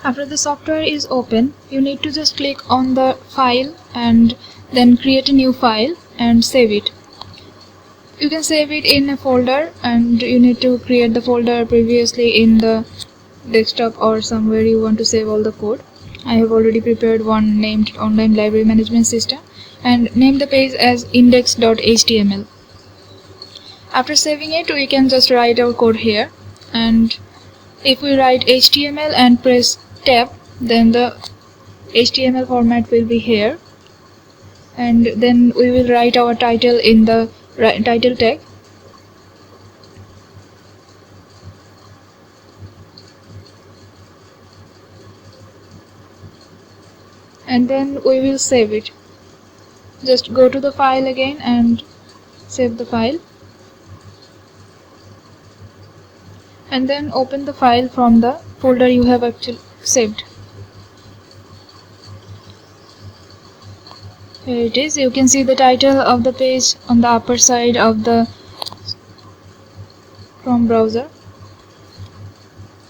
After the software is open, you need to just click on the file and then create a new file and save it. You can save it in a folder, and you need to create the folder previously in the desktop or somewhere you want to save all the code. I have already prepared one named Online Library Management System and name the page as index.html. After saving it, we can just write our code here, and if we write HTML and press tab, then the HTML format will be here, and then we will write our title in the title tag. And then we will save it. Just go to the file again and save the file, and then open the file from the folder you have actually saved. Here it is. You can see the title of the page on the upper side of the Chrome browser.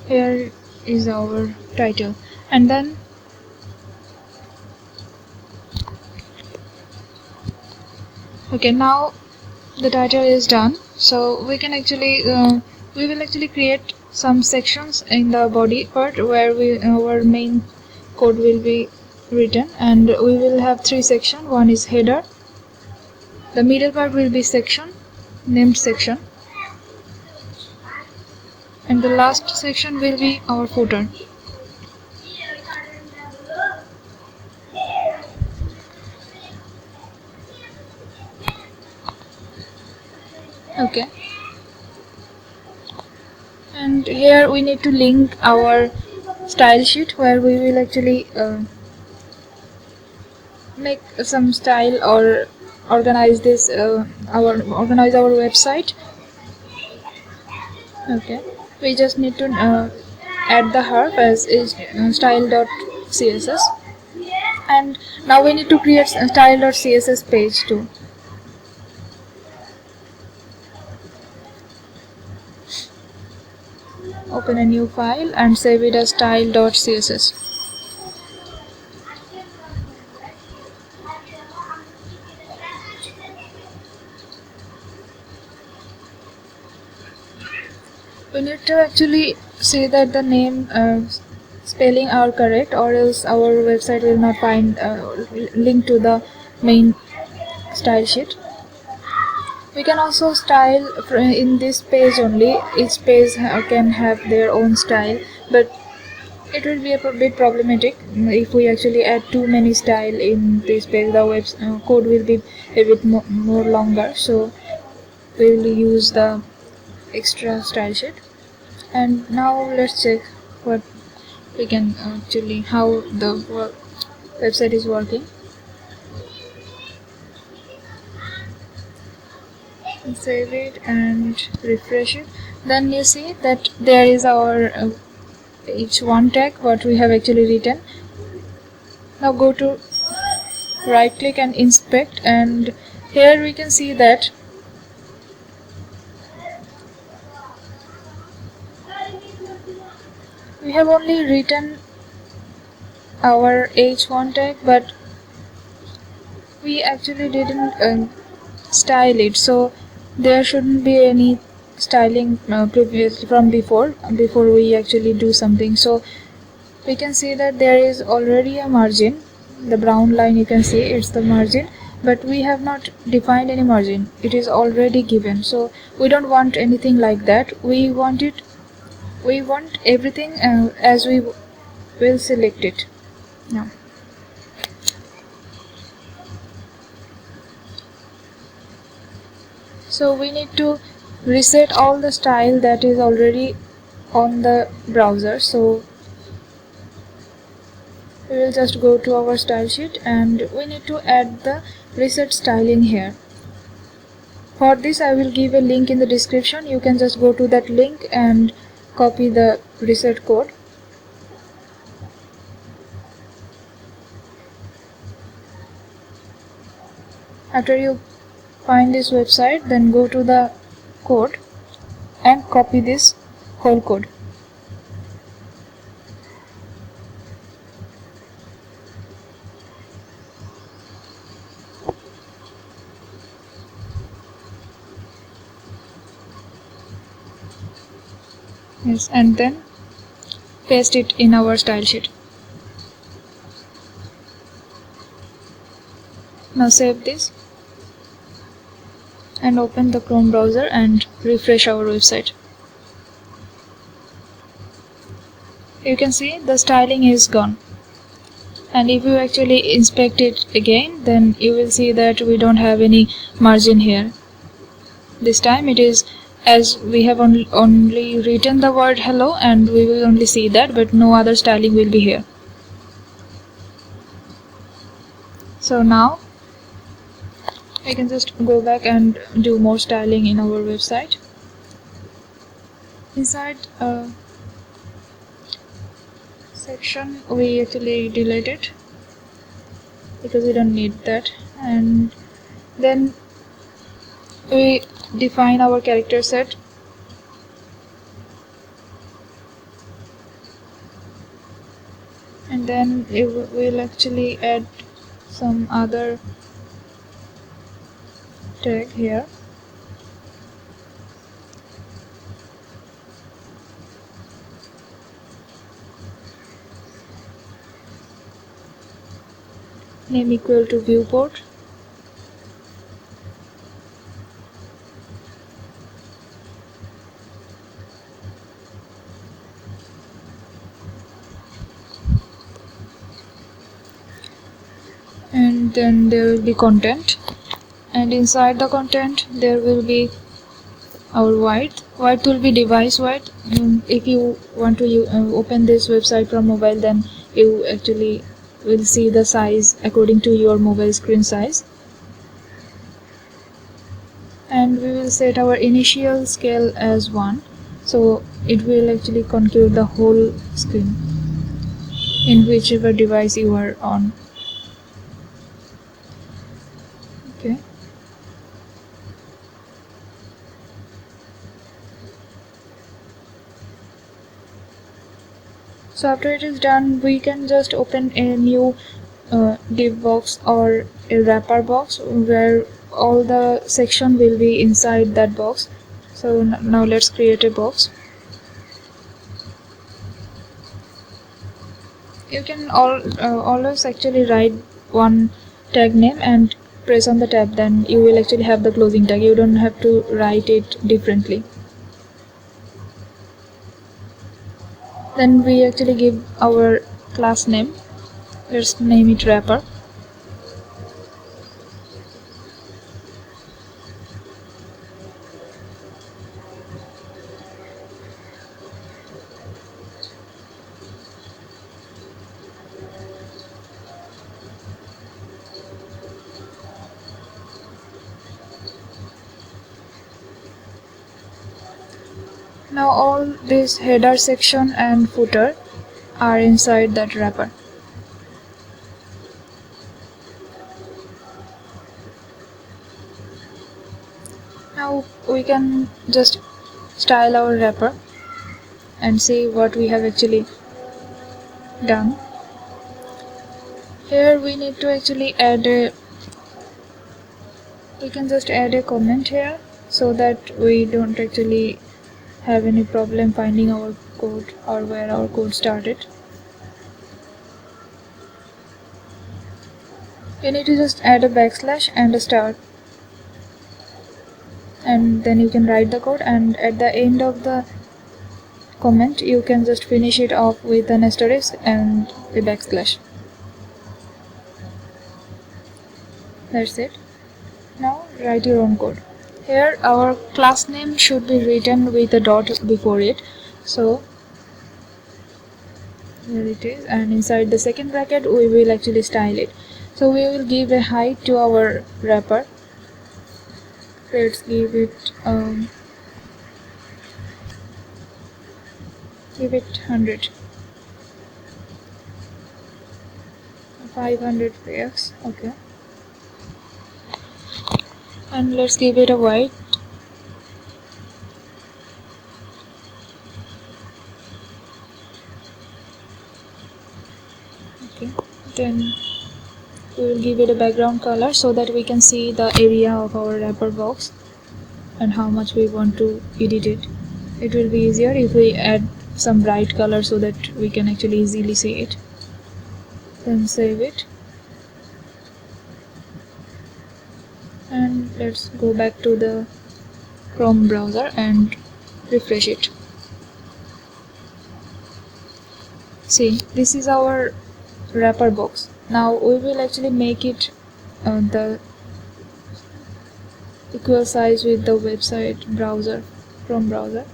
Here is our title, and then okay, now the title is done. So we can actually we will actually create some sections in the body part where our main code will be written, and we will have three sections. One is header, the middle part will be section, named section, and the last section will be our footer. Okay, and here we need to link our style sheet where we will actually make some style or organize this organize our website. Okay, we just need to add the herb as is style.css, and now we need to create a style.css page too. Open a new file and save it as style.css. We need to actually see that the name spelling are correct, or else our website will not find link to the main style sheet. We can also style in this page only. Each page can have their own style, but it will be a bit problematic if we actually add too many style in this page. The code will be a bit more longer, so we will use the extra style sheet. And now let's check what we can actually how the website is working. Save it and refresh it. Then you see that there is our h1 tag what we have actually written. Now go to right click and inspect, and here we can see that we have only written our h1 tag, but we actually didn't style it, so there shouldn't be any styling previously from before we actually do something. So we can see that there is already a margin. The brown line you can see, it's the margin, but we have not defined any margin. It is already given, so we don't want anything like that. We want everything as we will select it now. So we need to reset all the style that is already on the browser. So we will just go to our style sheet, and we need to add the reset styling here. For this I will give a link in the description. You can just go to that link and copy the reset code. After you find this website, then go to the code and copy this whole code. Yes, and then paste it in our style sheet. Now save this and open the Chrome browser and refresh our website. You can see the styling is gone. And if you actually inspect it again, then you will see that we don't have any margin here. This time it is, as we have only written the word hello, and we will only see that, but no other styling will be here. So now I can just go back and do more styling in our website. Inside section we actually delete it because we don't need that, and then we define our character set. And then we'll actually add some other tag here. Name equal to viewport. And then there will be content, and inside the content there will be our width. Width will be device width. If you want to open this website from mobile, then you actually will see the size according to your mobile screen size. And we will set our initial scale as 1, so it will actually conquer the whole screen in whichever device you are on. Okay. So after it is done, we can just open a new div box or a wrapper box where all the section will be inside that box. So now let's create a box. You can always actually write one tag name and press on the tab, then you will actually have the closing tag. You don't have to write it differently. Then we actually give our class name. Let's name it wrapper. Now all this header section and footer are inside that wrapper. Now we can just style our wrapper and see what we have actually done. Here we need to actually add we can just add a comment here so that we don't actually have any problem finding our code or where our code started. You need to just add a backslash and a star, and then you can write the code, and at the end of the comment you can just finish it off with an asterisk and a backslash. That's it. Now write your own code. Here our class name should be written with a dot before it, so here it is, and inside the second bracket we will actually style it. So we will give a height to our wrapper. Let's give it 100, 500 px. Okay. And let's give it a white. Okay, then we will give it a background color so that we can see the area of our wrapper box and how much we want to edit it. it will be easier if we add some bright color so that we can actually easily see it. Then save it, and let's go back to the Chrome browser and refresh it. See, this is our wrapper box. Now we will actually make it the equal size with the website browser, Chrome browser.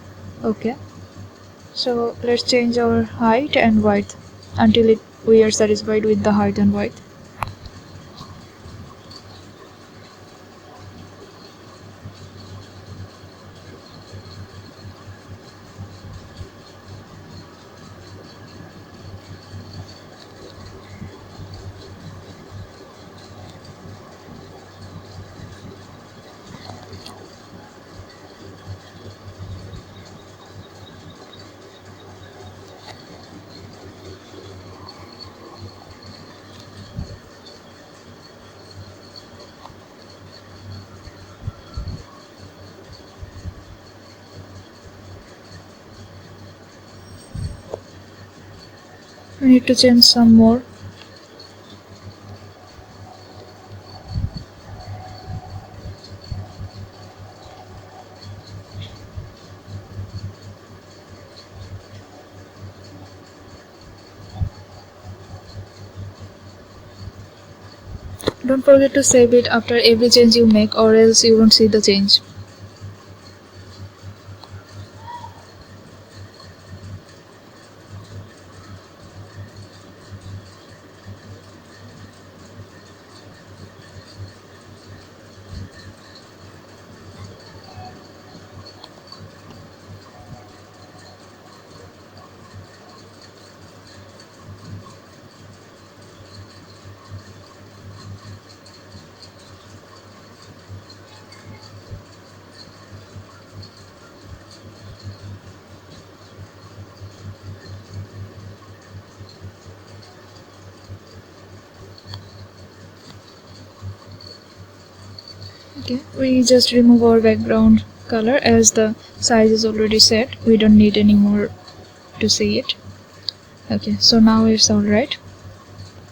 Okay, so let's change our height and width until we are satisfied with the height and width. We need to change some more. Don't forget to save it after every change you make, or else you won't see the change. Okay, we just remove our background color as the size is already set. We don't need any more to see it. Okay, so now it's alright.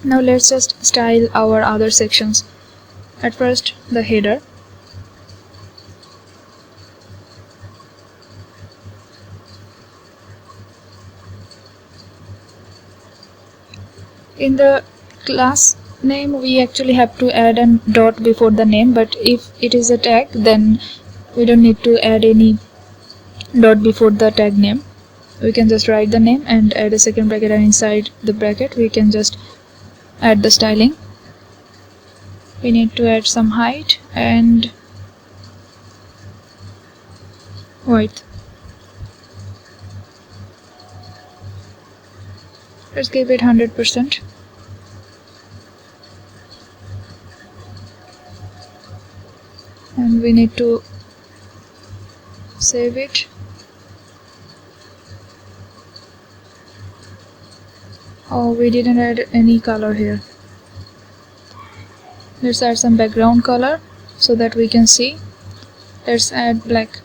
Now let's just style our other sections. At first, the header. In the class name, we actually have to add a dot before the name, but if it is a tag, then we don't need to add any dot before the tag name. We can just write the name and add a second bracket, and inside the bracket we can just add the styling. We need to add some height and width. Let's give it 100%. And we need to save it. Oh, we didn't add any color here. Let's add some background color so that we can see. Let's add black.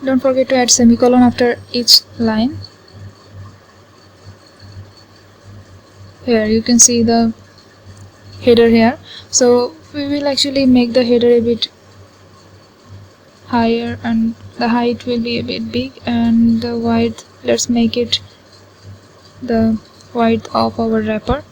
Don't forget to add semicolon after each line. Here you can see the header here. So we will actually make the header a bit higher and the height will be a bit big, and the width, let's make it the width of our wrapper.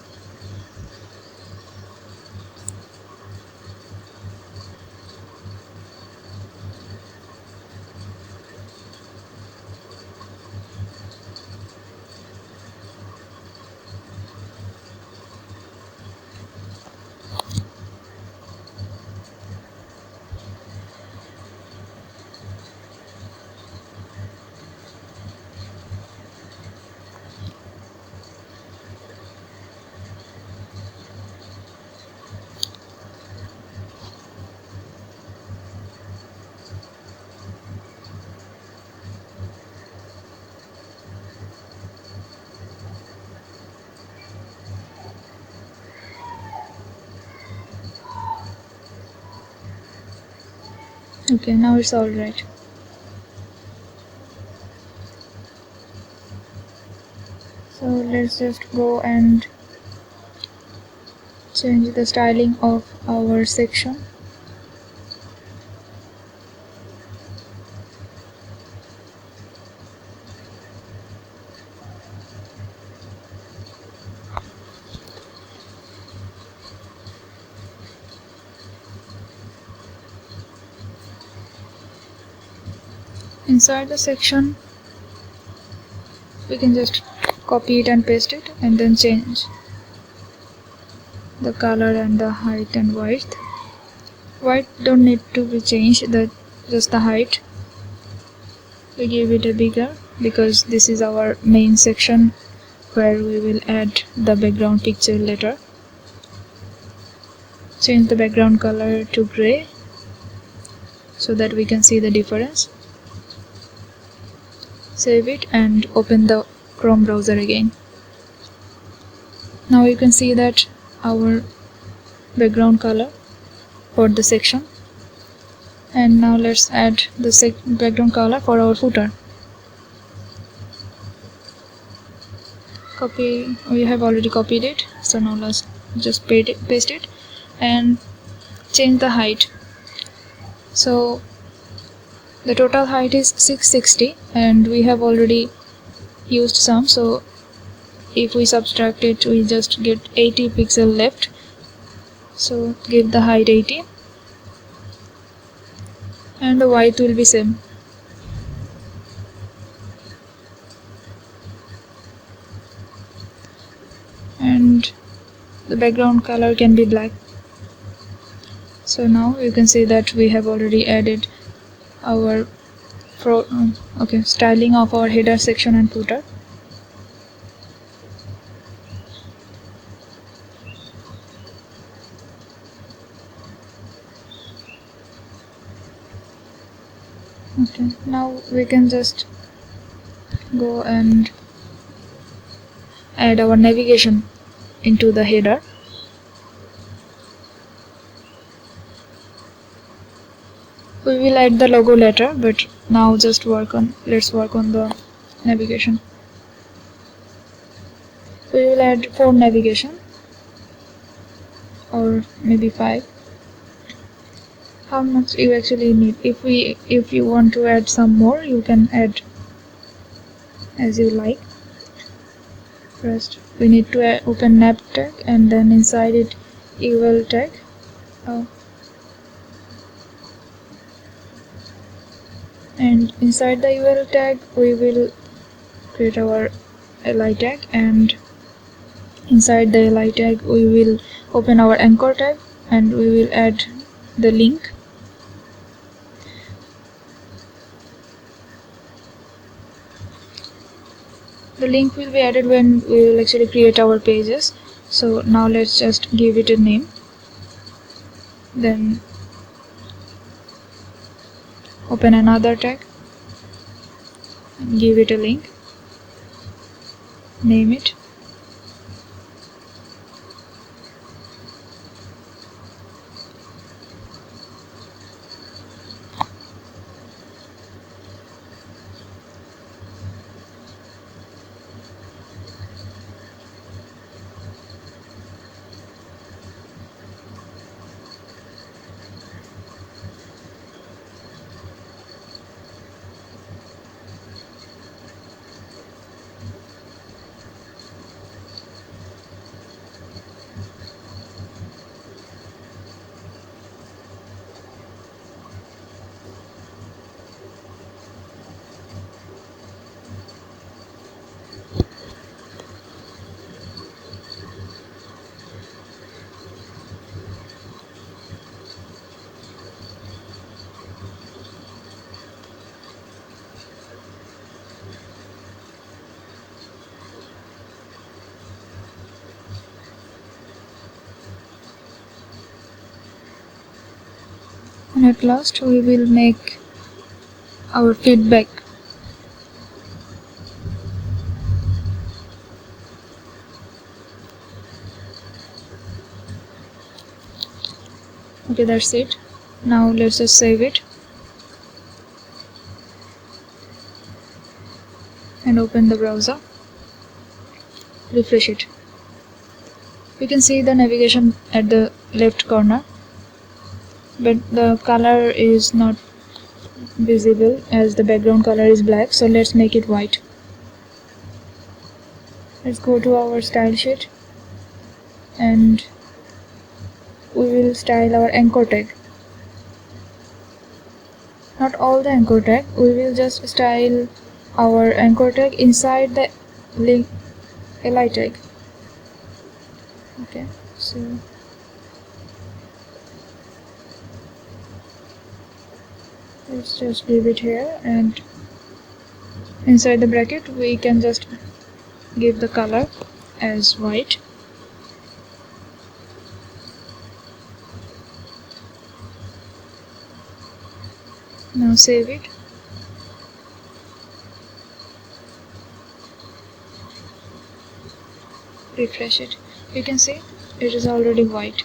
Okay, now it's alright. So let's just go and change the styling of our section. Inside the section, we can just copy it and paste it, and then change the color and the height and width. Width don't need to be changed, just the height. We give it a bigger because this is our main section where we will add the background picture later. Change the background color to gray so that we can see the difference. Save it and open the Chrome browser again. Now you can see that our background color for the section. And now let's add the background color for our footer. Copy, we have already copied it, so now let's just paste it and change the height. So the total height is 660 and we have already used some, so if we subtract it we just get 80 pixels left. So give the height 80 and the width will be same. And the background color can be black. So now you can see that we have already added our styling of our header section and footer. Okay, now we can just go and add our navigation into the header. We will add the logo later, but now let's work on the navigation. We will add 4 navigation or maybe 5. How much you actually need. If you want to add some more, you can add as you like. First we need to open nav tag and then inside it UL tag. And inside the UL tag we will create our li tag, and inside the li tag we will open our anchor tag and we will add the link. The link will be added when we will actually create our pages. So now let's just give it a name, then open another tag and give it a link, name it, and at last we will make our feedback. Okay, that's it. Now let's just save it. and open the browser. Refresh it. You can see the navigation at the left corner, but the color is not visible as the background color is black, so let's make it white. Let's go to our style sheet and we will style our anchor tag. Not all the anchor tag, we will just style our anchor tag inside the link li tag. Okay, so let's just leave it here, and inside the bracket we can just give the color as white. Now save it. Refresh it. You can see it is already white.